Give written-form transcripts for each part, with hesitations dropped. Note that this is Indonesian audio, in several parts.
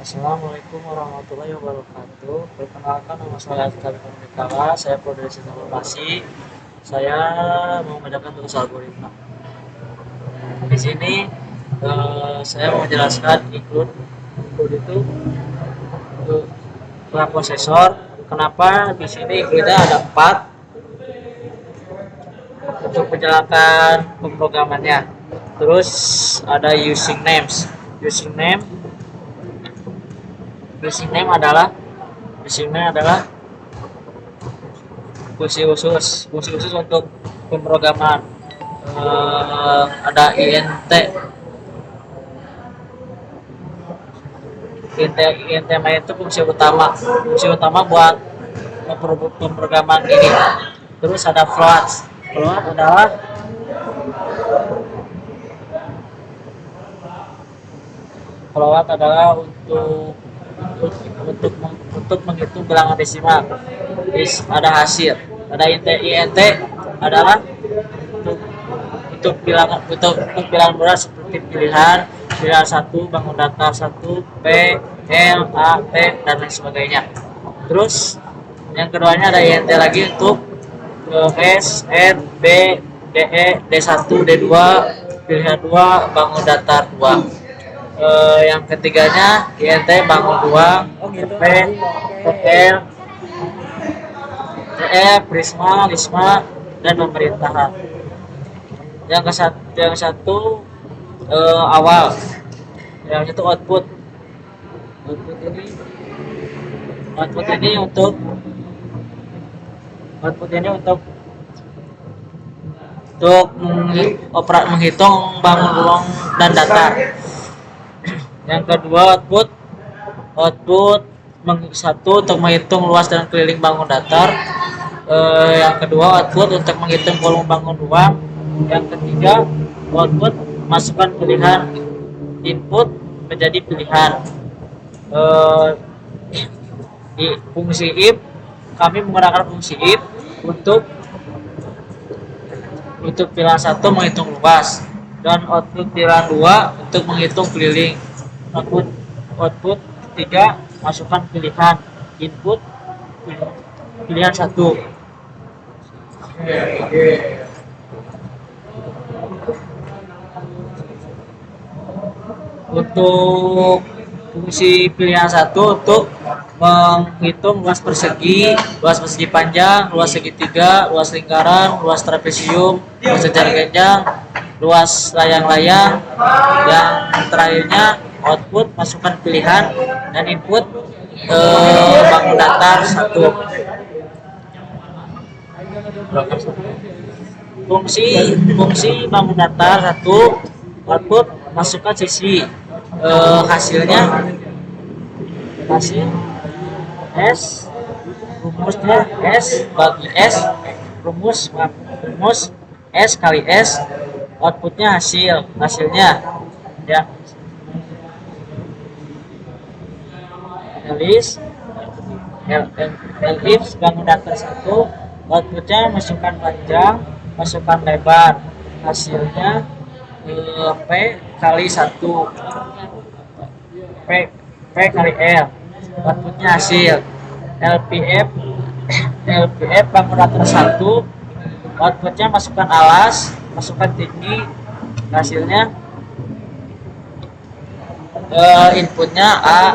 Assalamualaikum warahmatullahi wabarakatuh. Perkenalkan, nama saya Azkar Nikala. Saya Prodesi Informasi. Saya mau mengajarkan tugas algoritma. Di sini saya mau menjelaskan include. Include itu preprosesor. Kenapa di sini include ada 4 untuk menjalankan pemrogramannya. Terus ada using names. Using name Using name adalah fungsi khusus untuk pemrograman. Ada int itu fungsi utama buat pemrograman ini. Terus ada float adalah untuk menghitung bilangan desimal. Ada hasil. Ada int adalah untuk bilangan berat seperti pilihan 1, bangun datar 1, p, l, a, t, dan lain sebagainya. Terus yang keduanya ada int lagi untuk s, n, b, de, d1, d2, pilihan 2, bangun datar 2. Yang ketiganya int bangun 2, p, pl, prisma, lisma, dan pemerintahan. Yang satu awal, yang satu output. Output ini untuk menghitung bangun ruang dan datar. Yang kedua output satu untuk menghitung luas dan keliling bangun datar. Yang kedua output untuk menghitung volume bangun ruang. Yang ketiga output masukkan pilihan input menjadi pilihan. Di fungsi if kami menggunakan fungsi if untuk pilihan 1 menghitung luas, dan output pilihan 2 untuk menghitung keliling. Output 3 masukkan pilihan input pilihan 1. Untuk fungsi pilihan 1 untuk menghitung luas persegi panjang, luas segitiga, luas lingkaran, luas trapesium, luas jajar genjang, luas layang-layang. Yang terakhirnya output masukkan pilihan dan input bangun datar 1. Fungsi bangun datar 1 output masukkan sisi hasil S, rumusnya S bagi S, rumus S kali S, outputnya hasilnya ya. Elif bangun datar 1, outputnya masukkan panjang, masukkan lebar, hasilnya P kali 1, P kali L, outputnya hasil. LPF bangun datar 1, outputnya masukkan alas, masukkan tinggi, hasilnya inputnya A,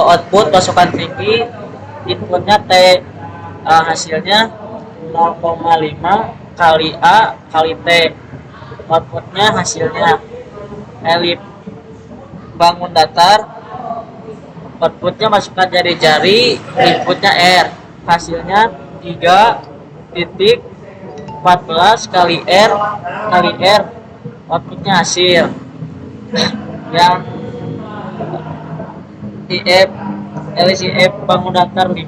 output masukkan tinggi, inputnya T, hasilnya 0,5 kali A kali T, outputnya hasilnya. Elip bangun datar, outputnya masukkan jari-jari, inputnya R, hasilnya 3,14 kali R kali R, outputnya hasil. Yang LCF bangun datar 5,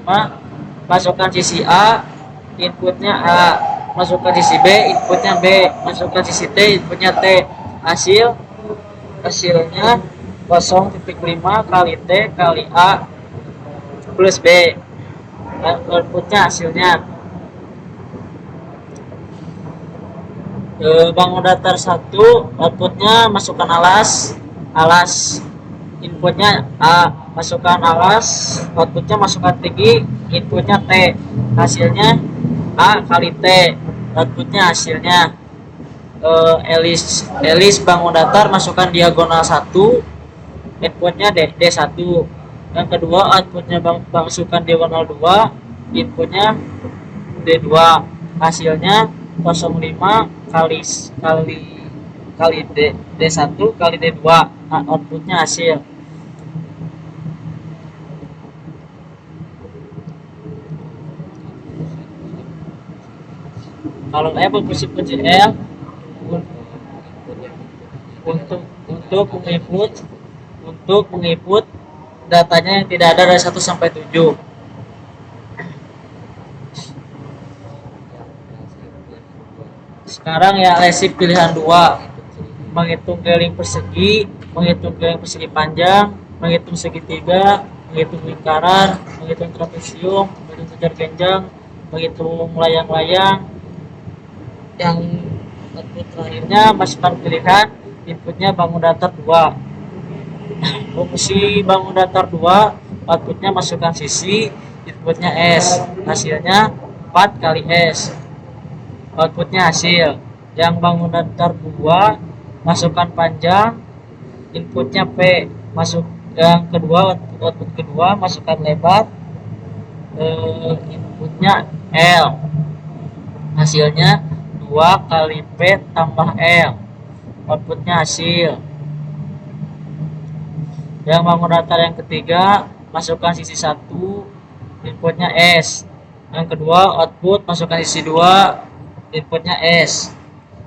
masukkan sisi A, inputnya A, masukkan sisi B, inputnya B, masukkan sisi T, inputnya T, hasilnya 0,5 kali T kali A plus B, outputnya hasilnya. Bangun datar 1 outputnya masukkan alas, inputnya A, masukkan alas, outputnya masukkan tinggi, inputnya T, hasilnya A kali T, outputnya hasilnya elis bangun datar, masukkan diagonal 1, inputnya D1. Yang kedua, outputnya masukkan diagonal 2, inputnya D2, hasilnya 0,5 kali kali kali D1 kali D2, outputnya hasil. Kalau fungsi L untuk menginput datanya yang tidak ada dari 1 sampai 7. Sekarang ya resip pilihan 2, menghitung keliling persegi, menghitung keliling persegi panjang, menghitung segitiga, menghitung lingkaran, menghitung trapesium, menghitung kejar genjang, menghitung layang-layang. Yang output terakhirnya masukkan pilihan, inputnya bangun datar 2. Fungsi bangun datar 2, outputnya masukkan sisi, inputnya S, hasilnya 4 kali S, outputnya hasil. Yang bangun datar 2, masukkan panjang, inputnya P, masuk. Yang kedua, output kedua, masukkan lebar, inputnya L, hasilnya 2 kali P tambah L, outputnya hasil. Yang bangun datar yang ketiga, masukkan sisi 1, inputnya S. Yang kedua, output masukkan sisi 2, inputnya S.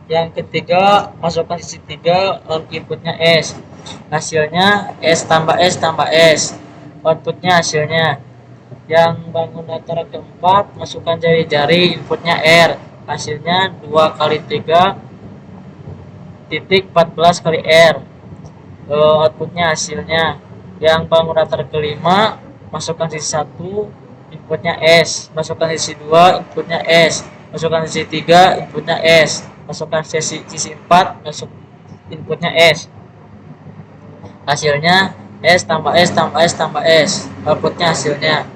Yang ketiga, masukkan sisi 3, inputnya S, hasilnya S tambah S tambah S, outputnya hasilnya. Yang bangun datar keempat, masukkan jari-jari, inputnya R, hasilnya 2 kali 3 titik 14 kali R, outputnya hasilnya. Yang bangun datar kelima, masukkan sisi 1, inputnya S, masukkan sisi 2, inputnya S, masukkan sisi 3, inputnya S, masukkan sisi 4, masuk inputnya S, hasilnya S tambah S tambah S tambah S, outputnya hasilnya.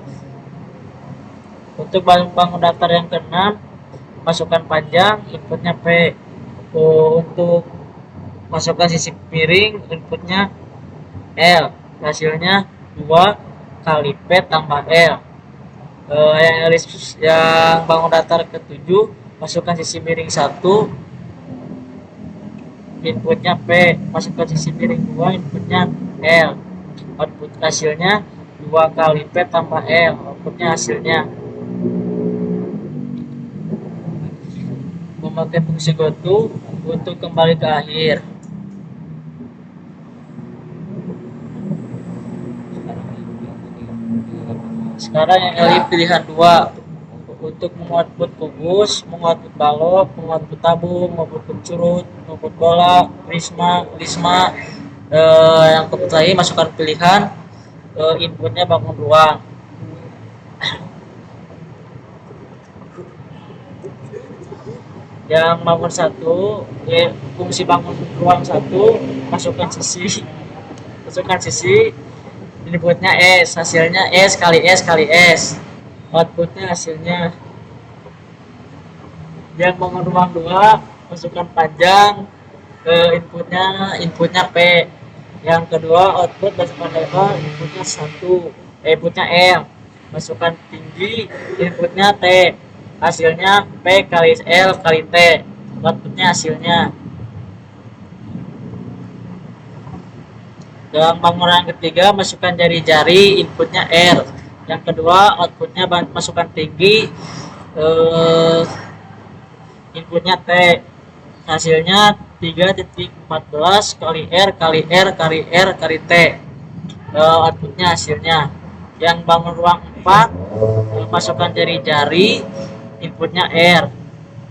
Untuk bangun datar yang keenam, masukkan panjang, inputnya P. Untuk masukkan sisi miring, inputnya L, hasilnya 2 kali P tambah L. Yang bangun datar ke-7, masukkan sisi miring 1, inputnya P, masukkan sisi miring 2, inputnya L, output hasilnya 2 kali P tambah L, outputnya hasilnya. Memakai fungsi goto untuk kembali ke akhir. Sekarang yang kali pilihan 2, untuk mengoutput kubus, mengoutput balok, mengoutput tabung, mengoutput curut, mengoutput bola, prisma. Yang terakhir, masukkan pilihan, inputnya bangun ruang. Yang bangun 1, fungsi bangun ruang 1, masukkan sisi, inputnya S, hasilnya S kali S kali S, outputnya hasilnya. Yang bangun ruang 2, masukkan panjang, inputnya P. Yang kedua, output masukkan lebar, inputnya 1, inputnya L, masukkan tinggi, inputnya T, hasilnya P kali L kali T, outputnya hasilnya. Dalam bangunan ketiga, masukkan jari-jari, inputnya R. Yang kedua, outputnya masukkan tinggi, inputnya T, hasilnya 3.14 kali R kali R kali R kali T, outputnya hasilnya. Yang bangun ruang 4, masukkan jari-jari, inputnya R,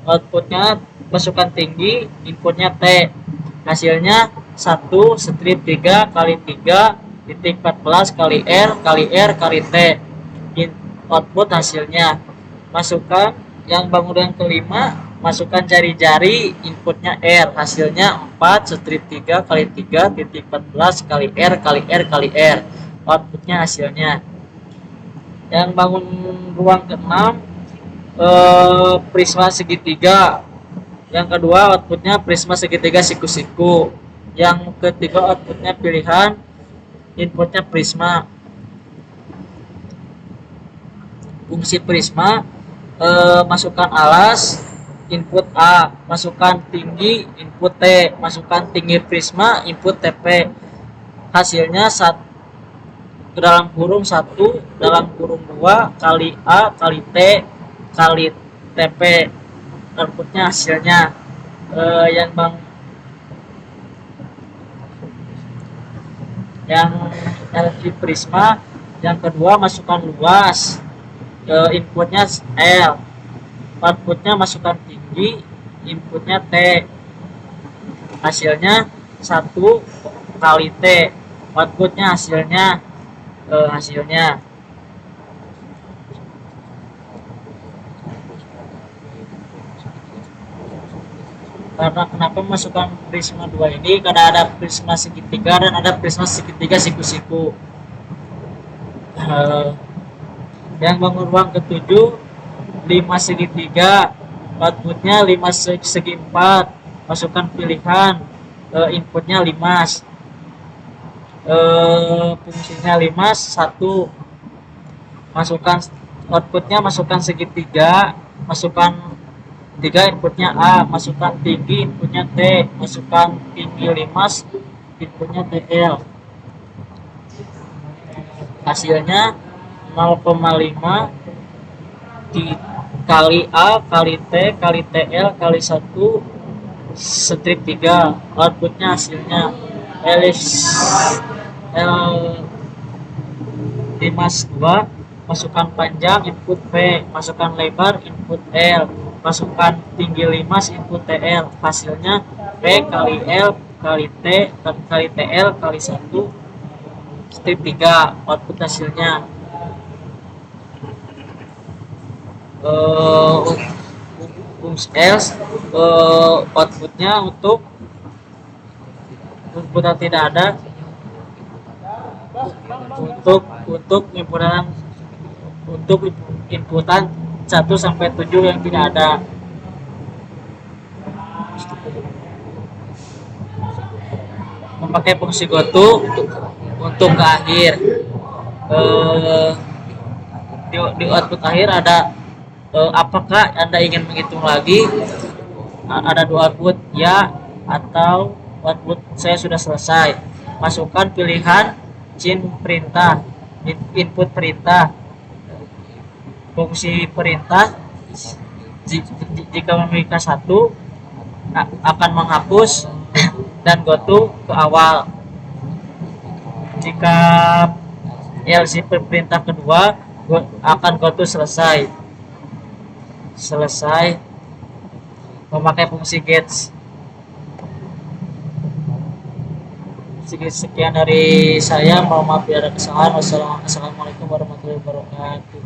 outputnya masukkan tinggi, inputnya T, hasilnya 1 strip 3 kali 3 titik 14 kali R kali R kali T, output hasilnya. Masukkan yang bangunan kelima, masukkan jari-jari, inputnya R, hasilnya 4 strip 3 kali 3 titik 14 kali R kali R kali R, outputnya hasilnya. Yang bangun ruang ke-6, prisma segitiga. Yang kedua outputnya prisma segitiga siku-siku. Yang ketiga outputnya pilihan, inputnya prisma. Fungsi prisma, masukkan alas, input A, masukkan tinggi, input T, masukkan tinggi prisma, input TP, hasilnya dalam kurung 1 dalam kurung 2 kali A kali T kali TP, outputnya hasilnya. Yang LV prisma, yang kedua masukkan luas, inputnya L, outputnya masukkan tinggi, inputnya T, hasilnya 1 kali T, outputnya hasilnya. Karena kenapa masukkan prisma 2 ini, karena ada prisma segitiga dan ada prisma segitiga siku-siku. Yang bangun ruang ke-7, 5 segitiga, outputnya 5 segi 4, masukkan pilihan, inputnya 5, fungsinya 5 1, masukkan outputnya, masukkan segitiga, masukkan 3, inputnya A, masukkan tinggi, inputnya T, masukkan tinggi 5, inputnya TL, hasilnya 0,5 kali A kali T kali TL kali 1 strip 3, outputnya hasilnya L 5 2, masukkan panjang, input P, masukkan lebar, input L, masukkan tinggi 5, input TL, hasilnya P kali L kali T kali TL kali 1 strip 3, output hasilnya. Else, outputnya untuk input yang tidak ada, untuk inputan 1 sampai 7 yang tidak ada. Memakai fungsi goto untuk ke akhir, di output akhir ada, apakah Anda ingin menghitung lagi. Ada dua output, ya atau output saya sudah selesai. Masukkan pilihan cin perintah, input perintah, fungsi perintah jika memiliki 1 akan menghapus dan goto ke awal. Jika LC perintah kedua akan goto selesai memakai fungsi gets. Sekian dari saya, mohon maaf bila ada kesalahan. Wassalamualaikum warahmatullahi wabarakatuh.